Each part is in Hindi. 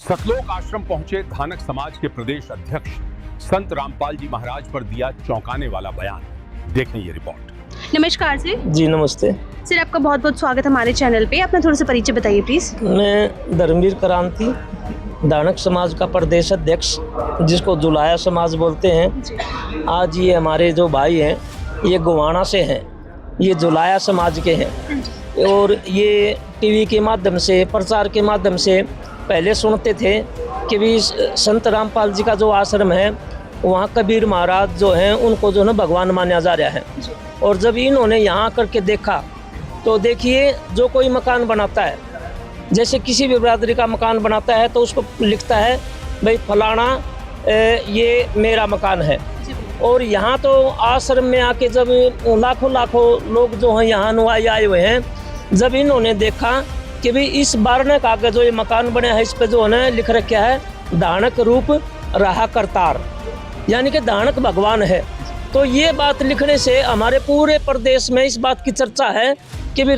सतलोक आश्रम पहुंचे धानक समाज के प्रदेश अध्यक्ष संत रामपाल जी महाराज पर दिया चौंकाने वाला बयान। देखें ये रिपोर्ट। नमस्कार सर। जी नमस्ते सर, आपका बहुत बहुत स्वागत है हमारे चैनल पे। अपना थोड़ा सा परिचय बताइए प्लीज। मैं धर्मवीर क्रांति धानक समाज का प्रदेश अध्यक्ष, जिसको जुलाया समाज बोलते हैं। आज ये हमारे जो भाई हैं ये गोवाना से हैं, ये जुलाया समाज के हैं और ये टीवी के माध्यम से प्रचार के माध्यम से पहले सुनते थे कि भी संत रामपाल जी का जो आश्रम है वहाँ कबीर महाराज जो हैं उनको जो है भगवान माना जा रहा है। और जब इन्होंने यहाँ आकर के देखा तो देखिए, जो कोई मकान बनाता है, जैसे किसी भी बिरादरी का मकान बनाता है तो उसको लिखता है भाई फलाना ये मेरा मकान है। और यहाँ तो आश्रम में आके जब लाखों लाखों लोग जो हैं यहाँ अनुयायी आए हुए हैं, जब इन्होंने देखा कि भाई इस बारने का जो ये मकान बना है इस पे जो है ना लिख रखा है धानक रूप रहा करतार, यानी कि धानक भगवान है। तो ये बात लिखने से हमारे पूरे प्रदेश में इस बात की चर्चा है कि भी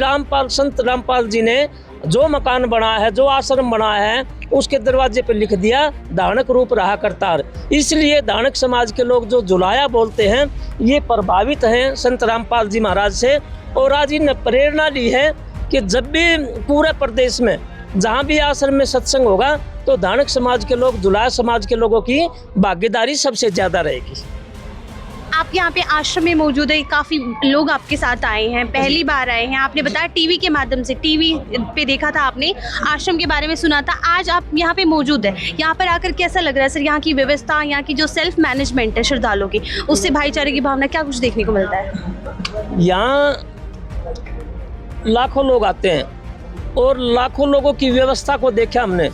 संत रामपाल जी ने जो मकान बनाया है, जो आश्रम बनाया है, उसके दरवाजे पे लिख दिया धानक रूप रहा करतार। इसलिए धानक समाज के लोग जो जुलाया बोलते हैं ये प्रभावित हैं संत रामपाल जी महाराज से। और आज इन्हें प्रेरणा ली है कि जब भी पूरे प्रदेश में जहाँ भी आश्रम में सत्संग होगा तो धानक समाज के लोग, जुलाया समाज के लोगों की भागीदारी सबसे ज़्यादा रहेगी। आप यहाँ पे आश्रम में मौजूद है, काफ़ी लोग आपके साथ आए हैं, पहली बार आए हैं। आपने बताया टीवी के माध्यम से, टीवी पे देखा था आपने, आश्रम के बारे में सुना था। आज आप यहाँ पे मौजूद है, यहाँ पर आकर कैसा लग रहा है सर? यहाँ की व्यवस्था, यहाँ की जो सेल्फ मैनेजमेंट है श्रद्धालुओं की, उससे भाईचारे की भावना, क्या कुछ देखने को मिलता है? यहाँ लाखों लोग आते हैं और लाखों लोगों की व्यवस्था को देखा हमने,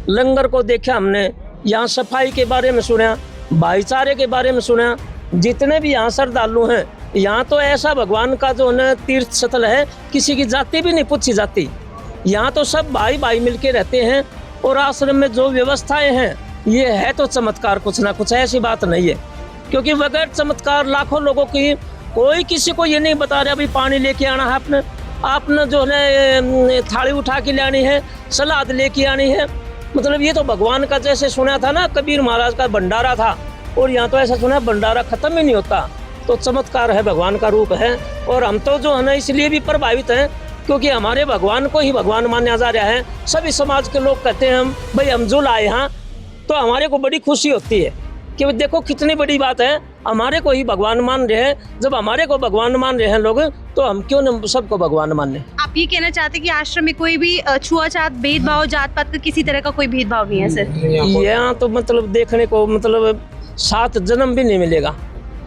लंगर को देखा हमने, यहाँ सफाई के बारे में सुना, भाईचारे के बारे में सुना। जितने भी यहाँ श्रद्धालु हैं, यहाँ तो ऐसा भगवान का जो है तीर्थ स्थल है, किसी की जाति भी नहीं पूछी जाती। यहाँ तो सब भाई भाई मिलके रहते हैं। और आश्रम में जो व्यवस्थाएं हैं ये है तो चमत्कार, कुछ ना कुछ, ऐसी बात नहीं है। क्योंकि बगैर चमत्कार लाखों लोगों की, कोई किसी को ये नहीं बता रहा भाई पानी लेके आना है, आपने जो है थाली उठा के लानी है, सलाद लेके आनी है। मतलब ये तो भगवान का, जैसे सुना था ना कबीर महाराज का भंडारा था, और यहाँ तो ऐसा सुना है भंडारा खत्म ही नहीं होता। तो चमत्कार है, भगवान का रूप है। और हम तो जो है ना इसलिए भी प्रभावित हैं क्योंकि हमारे भगवान को ही भगवान माना जा रहा है। सभी समाज के लोग कहते हैं हम भाई हम जो लाए यहाँ, तो हमारे को बड़ी खुशी होती है कि देखो कितनी बड़ी बात है, हमारे को ही भगवान मान रहे हैं। जब हमारे को भगवान मान रहे हैं लोग, तो हम क्यों न सबको भगवान मान लें। आप ये कहना चाहते हैं कि आश्रम में कोई भी छुआछात, भेदभाव, जात पात का किसी तरह का कोई भेदभाव नहीं है सर? यहाँ तो मतलब देखने को मतलब 7 जन्म भी नहीं मिलेगा।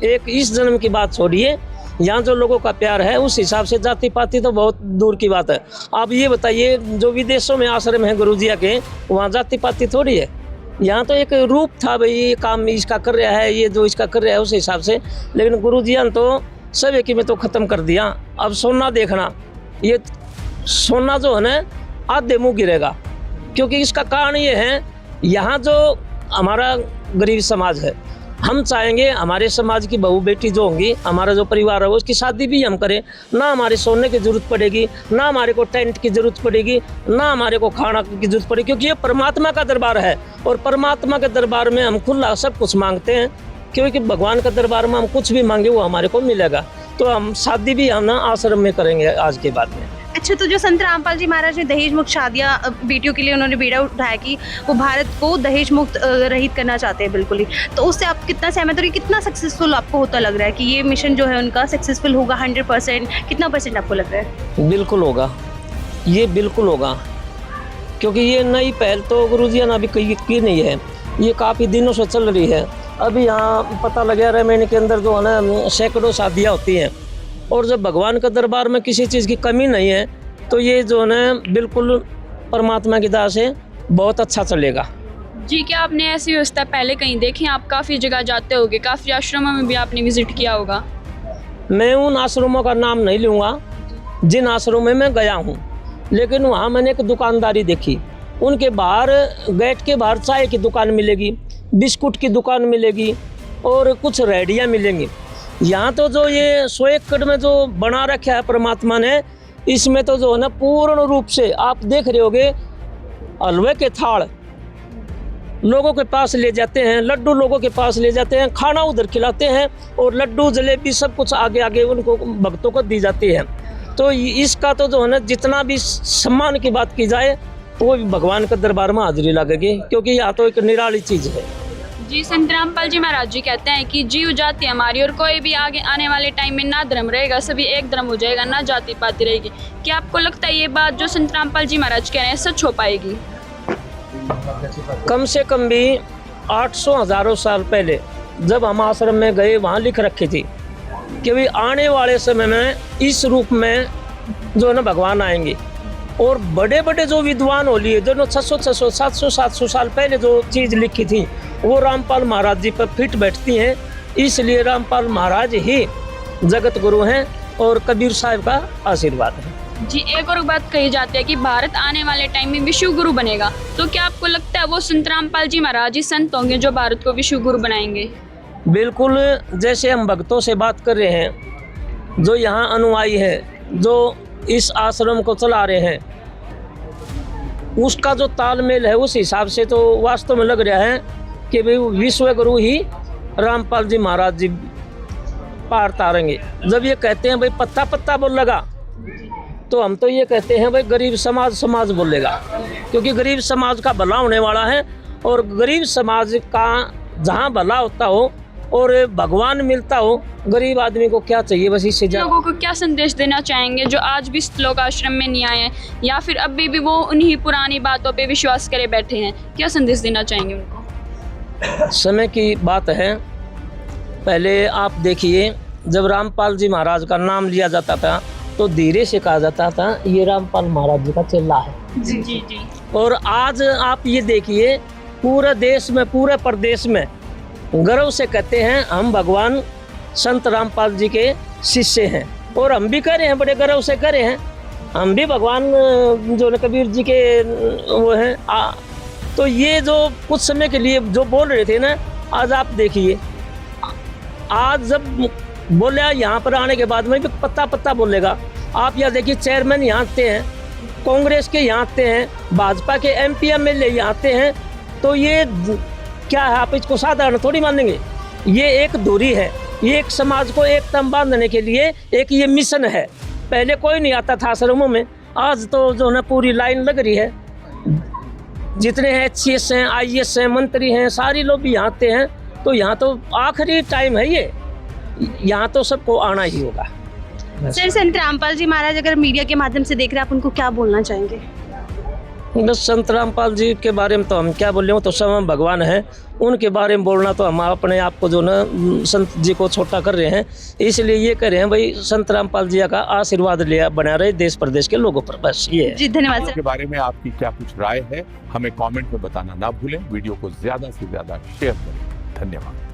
एक इस जन्म की बात छोड़िए, यहाँ जो लोगों का प्यार है उस हिसाब से जाति पाति तो बहुत दूर की बात है। आप ये बताइए, जो विदेशों में आश्रम है गुरुजिया के, वहाँ जाति पाति थोड़ी है। यहाँ तो एक रूप था भाई, ये काम इसका कर रहा है, ये जो इसका कर रहा है उस हिसाब से। लेकिन गुरुजिया ने तो सब एक में तो ख़त्म कर दिया। अब सोना देखना, ये सोना जो है ना आधे मुँह गिरेगा। क्योंकि इसका कारण ये है, यहाँ जो हमारा गरीब समाज है, हम चाहेंगे हमारे समाज की बहू बेटी जो होंगी, हमारा जो परिवार है उसकी शादी भी हम करें, ना हमारे सोने की जरूरत पड़ेगी, ना हमारे को टेंट की जरूरत पड़ेगी, ना हमारे को खाना की जरूरत पड़ेगी। क्योंकि ये परमात्मा का दरबार है और परमात्मा के दरबार में हम खुला सब कुछ मांगते हैं। क्योंकि भगवान का दरबार में हम कुछ भी मांगे वो हमारे को मिलेगा। तो हम शादी भी हम ना आश्रम में करेंगे आज के बाद में। अच्छा, तो जो संत रामपाल जी महाराज ने दहेज मुक्त शादियाँ बेटियों के लिए उन्होंने बीड़ा उठाया कि वो भारत को दहेज मुक्त रहित करना चाहते हैं बिल्कुल ही, तो उससे आप कितना सहमत हो? कितना सक्सेसफुल आपको होता लग रहा है कि ये मिशन जो है उनका सक्सेसफुल होगा? 100%, कितना % आपको लग रहा है? बिल्कुल होगा, ये बिल्कुल होगा। क्योंकि ये नई पहल तो गुरुजी ने अभी की नहीं है, ये काफ़ी दिनों से चल रही है। अभी यहाँ पता लगा रहा महीने के अंदर जो है ना सैकड़ों शादियाँ होती हैं। और जब भगवान का दरबार में किसी चीज़ की कमी नहीं है तो ये जो है ना बिल्कुल परमात्मा की दया से बहुत अच्छा चलेगा। जी, क्या आपने ऐसी व्यवस्था पहले कहीं देखी? आप काफ़ी जगह जाते होगे, काफ़ी आश्रमों में भी आपने विजिट किया होगा। मैं उन आश्रमों का नाम नहीं लूँगा जिन आश्रमों में मैं गया हूँ, लेकिन वहाँ मैंने एक दुकानदारी देखी। उनके बाहर, गेट के बाहर चाय की दुकान मिलेगी, बिस्कुट की दुकान मिलेगी और कुछ रेहड़ियाँ मिलेंगी। यहाँ तो जो ये 100 एकड़ में जो बना रखा है परमात्मा ने, इसमें तो जो है ना पूर्ण रूप से आप देख रहे होगे हलवे के थाल लोगों के पास ले जाते हैं, लड्डू लोगों के पास ले जाते हैं, खाना उधर खिलाते हैं और लड्डू जलेबी सब कुछ आगे आगे उनको भक्तों को दी जाती है। तो इसका तो जो है ना, जितना भी सम्मान की बात की जाए वो भी भगवान के दरबार में हाजिरी लगेगी, क्योंकि यहाँ तो एक निराली चीज़ है। जी, संत रामपाल जी महाराज जी कहते हैं कि जीव जाति हमारी और कोई भी आगे आने वाले टाइम में ना धर्म रहेगा, सभी एक धर्म हो जाएगा, ना जाति पाति रहेगी। क्या आपको लगता है ये बात जो संत रामपाल जी महाराज कह रहे हैं सच हो पाएगी? कम से कम भी 800 हजारों साल पहले जब हम आश्रम में गए, वहाँ लिख रखी थी कि भाई आने वाले समय में इस रूप में जो है ना भगवान आएंगे। और बड़े बड़े जो विद्वान हो लिए, जो 600 700 साल पहले जो चीज़ लिखी थी वो रामपाल महाराज जी पर फिट बैठती हैं। इसलिए रामपाल महाराज ही जगत गुरु हैं और कबीर साहब का आशीर्वाद है। जी, एक और बात कही जाती है कि भारत आने वाले टाइम में विश्व गुरु बनेगा, तो क्या आपको लगता है वो संत रामपाल जी महाराज ही संत होंगे जो भारत को विश्व गुरु बनाएंगे? बिल्कुल, जैसे हम भक्तों से बात कर रहे हैं, जो यहाँ अनुयायी है, जो इस आश्रम को चला रहे हैं, उसका जो तालमेल है उस हिसाब से तो वास्तव में लग रहा है कि भाई विश्व गुरु ही रामपाल जी महाराज जी पार तारेंगे। जब ये कहते हैं भाई पत्ता पत्ता बोलेगा, तो हम तो ये कहते हैं भाई गरीब समाज बोलेगा, क्योंकि गरीब समाज का भला होने वाला है। और गरीब समाज का जहाँ भला होता हो और भगवान मिलता हो, गरीब आदमी को क्या चाहिए बस इससे लोगों को क्या संदेश देना चाहेंगे जो आज भी श्लोक आश्रम में नहीं आए हैं, या फिर अभी भी वो उन्हीं पुरानी बातों पे विश्वास करे बैठे हैं? क्या संदेश देना चाहेंगे उनको? समय की बात है। पहले आप देखिए, जब रामपाल जी महाराज का नाम लिया जाता था तो धीरे से कहा जाता था ये रामपाल महाराज जी का चेला है। जी जी जी। और आज आप ये देखिए, पूरे देश में, पूरे प्रदेश में गर्व से कहते हैं हम भगवान संत रामपाल जी के शिष्य हैं। और हम भी कह रहे हैं, बड़े गर्व से कह रहे हैं, हम भी भगवान जो न कबीर जी के वो हैं। तो ये जो कुछ समय के लिए जो बोल रहे थे ना, आज आप देखिए, आज जब बोला यहाँ पर आने के बाद में भी पत्ता पत्ता बोलेगा। आप यहाँ देखिए, चेयरमैन यहाँ आते हैं, कांग्रेस के यहाँ आते हैं, भाजपा के MP MLA यहाँ आते हैं। तो ये क्या है, आप इसको साधारण थोड़ी मानेंगे। ये एक दूरी है, ये एक समाज को एकता बांधने के लिए एक ये मिशन है। पहले कोई नहीं आता था आश्रमों में, आज तो जो है पूरी लाइन लग रही है। जितने हैं HCS हैं, IAS हैं, मंत्री हैं, सारे लोग भी यहाँ आते हैं। तो यहाँ तो आखिरी टाइम है ये, यहाँ तो सबको आना ही होगा। सर, संत रामपाल जी महाराज अगर मीडिया के माध्यम से देख रहे हैं, आप उनको क्या बोलना चाहेंगे? बस संत रामपाल जी के बारे में तो हम क्या बोले, तो सब भगवान हैं, उनके बारे में बोलना तो हम अपने आप को जो ना संत जी को छोटा कर रहे हैं। इसलिए ये कह रहे हैं भाई संत रामपाल जी का आशीर्वाद लिया बना रहे देश प्रदेश के लोगों पर, बस ये है। जी, धन्यवाद सर। के बारे में आपकी क्या कुछ राय है, हमें कमेंट में बताना ना भूलें। वीडियो को ज्यादा से ज्यादा शेयर करें। धन्यवाद।